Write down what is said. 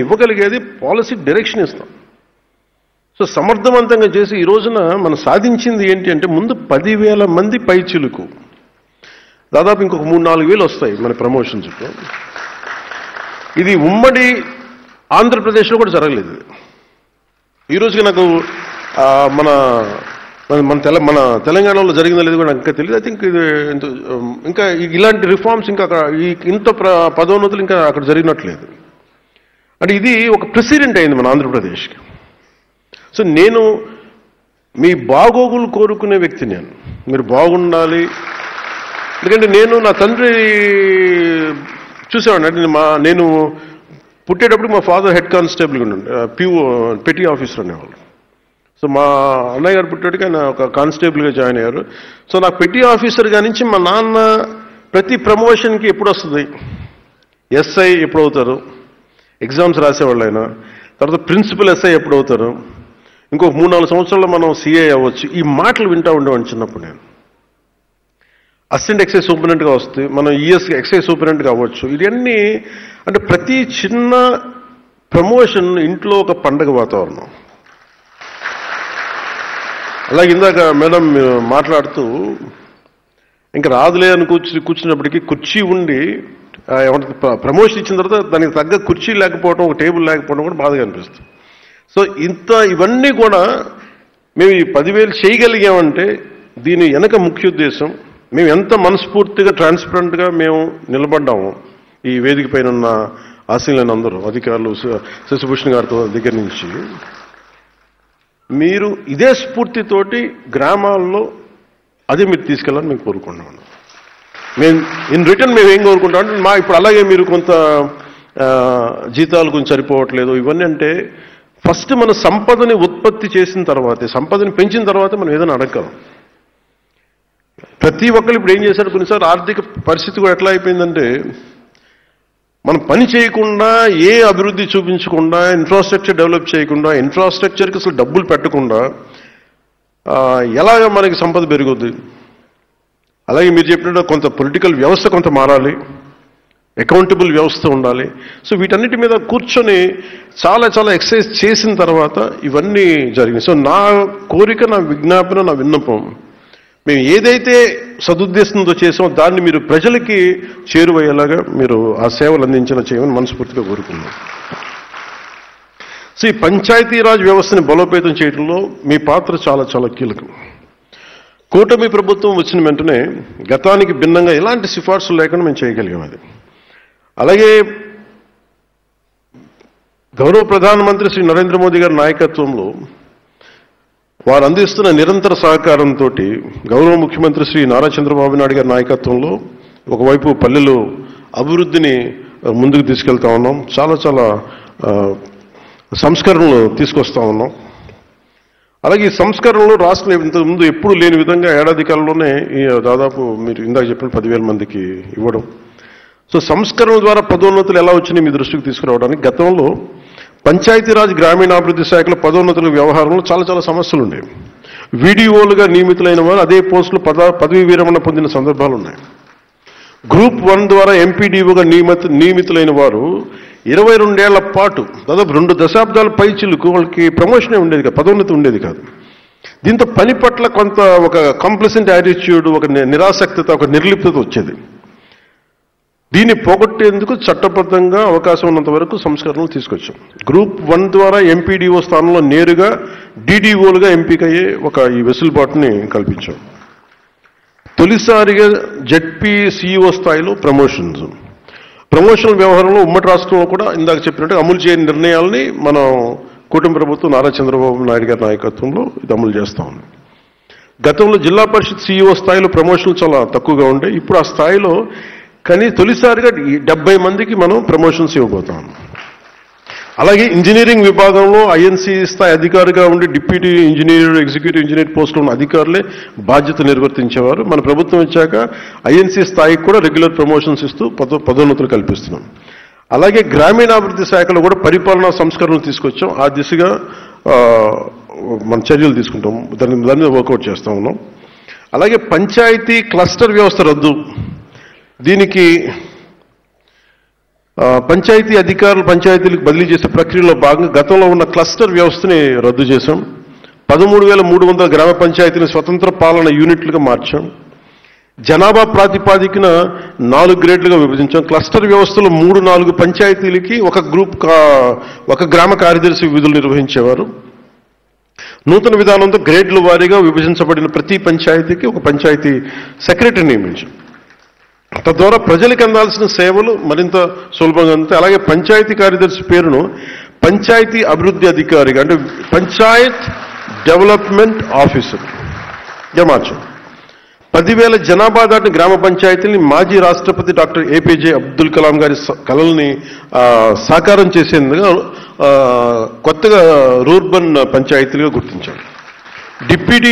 ఇవ్వగలిగేది policy direction ఇస్తాం. So సమర్థవంతంగా చేసి ఈ రోజున మనం సాధించింది ఏంటి అంటే ముందు 10,000 మంది పైచిలుకు దాదాపు ఇంకొక 3-4 వేలు వస్తాయి మన ప్రమోషన్స్కు. ఇది ఉమ్మడి ఆంధ్రప్రదేశ్లో కూడా జరగలేదు. ఈ రోజుకి నాకు మన మన తెలంగాణలో జరిగిందో లేదు కూడా నాకు ఇంకా తెలియదు. ఐ థింక్ ఇది ఇంకా ఇలాంటి రిఫార్మ్స్ ఇంకా ఇంత పదోన్నతులు ఇంకా అక్కడ జరిగినట్లేదు. అంటే ఇది ఒక ప్రెసిడెంట్ అయింది మన ఆంధ్రప్రదేశ్కి. సో నేను మీ బాగోగులు కోరుకునే వ్యక్తి, మీరు బాగుండాలి. ఎందుకంటే నేను నా తండ్రి చూసేవాడిని. అంటే నేను పుట్టేటప్పుడు మా ఫాదర్ హెడ్ కానిస్టేబుల్గా ఉండే పెటీ ఆఫీసర్ అనేవాళ్ళు. సో మా అన్నయ్య గారు పుట్టేటికి ఆయన ఒక కానిస్టేబుల్గా జాయిన్ అయ్యారు. సో నాకు పెటీ ఆఫీసర్గా నుంచి మా నాన్న ప్రతి ప్రమోషన్కి ఎప్పుడు వస్తుంది, ఎస్ఐ ఎప్పుడు అవుతారు, ఎగ్జామ్స్ రాసేవాళ్ళు ఆయన, తర్వాత ప్రిన్సిపల్ ఎస్ఐ ఎప్పుడు అవుతారు, ఇంకొక 3-4 సంవత్సరాల్లో మనం సిఐ అవ్వచ్చు. ఈ మాటలు వింటూ ఉండేవాడిని చిన్నప్పుడు. నేను అసిస్టెంట్ ఎక్సైజ్ సూపరింటెండెంట్గా వస్తే మనం ఈఎస్ ఎక్సైజ్ సూపరింటెండెంట్గా అవ్వచ్చు. ఇవన్నీ అంటే ప్రతి చిన్న ప్రమోషన్ ఇంట్లో ఒక పండగ వాతావరణం. అలాగే ఇందాక మేడం మాట్లాడుతూ ఇంకా రాదులే అని కూర్చున్నప్పటికీ కుర్చీ ఉండి ప్రమోషన్ ఇచ్చిన తర్వాత దానికి తగ్గ కుర్చీ లేకపోవడం, ఒక టేబుల్ లేకపోవడం కూడా బాధగా అనిపిస్తుంది. సో ఇవన్నీ కూడా మేము ఈ 10,000 చేయగలిగామంటే దీని వెనక ముఖ్య ఉద్దేశం మేము ఎంత మనస్ఫూర్తిగా ట్రాన్స్పరెంట్గా మేము నిలబడ్డాము. ఈ వేదిక పైన ఉన్న ఆశీనులైన అందరూ అధికారులు, శశిభూషణ్ గారితో దగ్గర నుంచి మీరు ఇదే స్ఫూర్తితోటి గ్రామాల్లో అదే మీరు తీసుకెళ్ళాలని మేము కోరుకుంటున్నాను. మేము ఇన్ రిటర్న్ మేము ఏం కోరుకుంటాం అంటే ఇప్పుడు అలాగే మీరు కొంత జీతాలు కొంచెం సరిపోవట్లేదు ఇవన్నీ అంటే ఫస్ట్ మన సంపదని ఉత్పత్తి చేసిన తర్వాతే, సంపదని పెంచిన తర్వాత మనం ఏదైనా అడగలం. ప్రతి ఒక్కరు ఇప్పుడు ఏం చేశారు, కొన్నిసార్లు ఆర్థిక పరిస్థితి కూడా ఎట్లా అయిపోయిందంటే మనం పని చేయకుండా, ఏ అభివృద్ధి చూపించకుండా, ఇన్ఫ్రాస్ట్రక్చర్ డెవలప్ చేయకుండా, ఇన్ఫ్రాస్ట్రక్చర్కి అసలు డబ్బులు పెట్టకుండా ఎలాగ మనకి సంపద పెరుగుద్ది. అలాగే మీరు చెప్పినట్టు కొంత పొలిటికల్ వ్యవస్థ కొంత మారాలి, అకౌంటబుల్ వ్యవస్థ ఉండాలి. సో వీటన్నిటి మీద కూర్చొని చాలా ఎక్సర్సైజ్ చేసిన తర్వాత ఇవన్నీ జరిగినాయి. సో నా కోరిక, నా విజ్ఞాపన, నా విన్నపం, మేము ఏదైతే సదుద్దేశంతో చేసామో దాన్ని మీరు ప్రజలకి చేరువయ్యేలాగా మీరు ఆ సేవలు అందించేలా చేయమని మనస్ఫూర్తిగా కోరుకున్నాం. సో ఈ పంచాయతీరాజ్ వ్యవస్థని బలోపేతం చేయడంలో మీ పాత్ర చాలా కీలకం. కూటమి ప్రభుత్వం వచ్చిన వెంటనే గతానికి భిన్నంగా ఎలాంటి సిఫార్సులు లేకుండా మేము చేయగలిగాం. అది అలాగే గౌరవ ప్రధానమంత్రి శ్రీ నరేంద్ర మోదీ గారి నాయకత్వంలో వారు అందిస్తున్న నిరంతర సహకారంతో గౌరవ ముఖ్యమంత్రి శ్రీ నారా చంద్రబాబు నాయుడు గారి నాయకత్వంలో ఒకవైపు పల్లెలు అభివృద్ధిని ముందుకు తీసుకెళ్తా ఉన్నాం. చాలా సంస్కరణలు తీసుకొస్తా ఉన్నాం. అలాగే ఈ సంస్కరణలు రాష్ట్రంలో ఇంతకుముందు ఎప్పుడు లేని విధంగా ఏడాది కాలంలోనే దాదాపు మీరు ఇందాక చెప్పిన 10,000 మందికి ఇవ్వడం. సో సంస్కరణల ద్వారా పదోన్నతులు ఎలా వచ్చినాయి మీ దృష్టికి తీసుకురావడానికి, గతంలో పంచాయతీరాజ్ గ్రామీణాభివృద్ధి శాఖల పదోన్నతుల వ్యవహారంలో చాలా సమస్యలు ఉండేవి. వీడిఓలుగా నియమితులైన వారు అదే పోస్టులు పదవీ విరమణ పొందిన సందర్భాలు ఉన్నాయి. గ్రూప్ 1 ద్వారా ఎంపీడీఓగా నియమితులైన వారు 22 ఏళ్ల పాటు దాదాపు 2 దశాబ్దాల పైచిలకు వాళ్ళకి ప్రమోషనే ఉండేది కాదు, పదోన్నతి ఉండేది కాదు. దీంతో పని పట్ల కొంత ఒక కంప్లసెంట్ యాటిట్యూడ్, ఒక నిరాసక్తత, ఒక నిర్లిప్తత వచ్చేది. దీన్ని పోగొట్టేందుకు చట్టబద్ధంగా అవకాశం ఉన్నంత వరకు సంస్కరణలు తీసుకొచ్చాం. గ్రూప్ 1 ద్వారా ఎంపీడీఓ స్థానంలో నేరుగా డీడీఓలుగా ఎంపికయ్యే ఈ వెసులుబాటుని కల్పించాం. తొలిసారిగా జెడ్పీ సిఇఓ స్థాయిలో ప్రమోషనల్ వ్యవహారంలో ఉమ్మడి రాష్ట్రంలో కూడా ఇందాక చెప్పినట్టు అమలు చేయని నిర్ణయాలని మనం కూటమి ప్రభుత్వం నారా చంద్రబాబు నాయుడు గారి నాయకత్వంలో ఇది అమలు చేస్తా ఉంది. గతంలో జిల్లా పరిషత్ సిఇఓ స్థాయిలో ప్రమోషన్లు చాలా తక్కువగా ఉండే. ఇప్పుడు ఆ స్థాయిలో కానీ తొలిసారిగా 70 మందికి మనం ప్రమోషన్స్ ఇవ్వబోతాం. అలాగే ఇంజనీరింగ్ విభాగంలో ఐఎన్సీ స్థాయి అధికారిగా ఉండి డిప్యూటీ ఇంజనీర్, ఎగ్జిక్యూటివ్ ఇంజనీర్ పోస్టులో ఉన్న అధికారులే బాధ్యత నిర్వర్తించేవారు. మన ప్రభుత్వం వచ్చాక ఐఎన్సీ స్థాయికి కూడా రెగ్యులర్ ప్రమోషన్స్ ఇస్తూ పదోన్నతులు కల్పిస్తున్నాం. అలాగే గ్రామీణాభివృద్ధి శాఖలో కూడా పరిపాలనా సంస్కరణలు తీసుకొచ్చాం. ఆ దిశగా మన చర్యలు తీసుకుంటాం, దాని మీద వర్కౌట్ చేస్తూ ఉన్నాం. అలాగే పంచాయతీ క్లస్టర్ వ్యవస్థ రద్దు, దీనికి పంచాయతీ అధికారులు పంచాయతీలకు బదిలీ చేసే ప్రక్రియలో భాగంగా గతంలో ఉన్న క్లస్టర్ వ్యవస్థని రద్దు చేశాం. 13,300 గ్రామ పంచాయతీని స్వతంత్ర పాలన యూనిట్లుగా మార్చాం. జనాభా ప్రాతిపాదికన 4 గ్రేడ్లుగా విభజించాం. క్లస్టర్ వ్యవస్థలో 3-4 పంచాయతీలకి ఒక గ్రామ కార్యదర్శి విధులు నిర్వహించేవారు. నూతన విధానంతో గ్రేడ్ల వారీగా విభజించబడిన ప్రతి పంచాయతీకి ఒక పంచాయతీ సెక్రటరీ నియమించాం. తద్వారా ప్రజలకు అందాల్సిన సేవలు మరింత సులభంగా ఉంటాయి. అలాగే పంచాయతీ కార్యదర్శి పేరును పంచాయతీ అభివృద్ధి అధికారిగా, అంటే పంచాయత్ డెవలప్మెంట్ ఆఫీసర్గా మార్చాం. 10,000 జనాభా దాటిన గ్రామ పంచాయతీని మాజీ రాష్ట్రపతి డాక్టర్ ఏపీజే అబ్దుల్ కలాం గారి కలల్ని సాకారం చేసేందుకు కొత్తగా రూర్బన్ పంచాయతీలుగా గుర్తించాం. డిప్యూటీ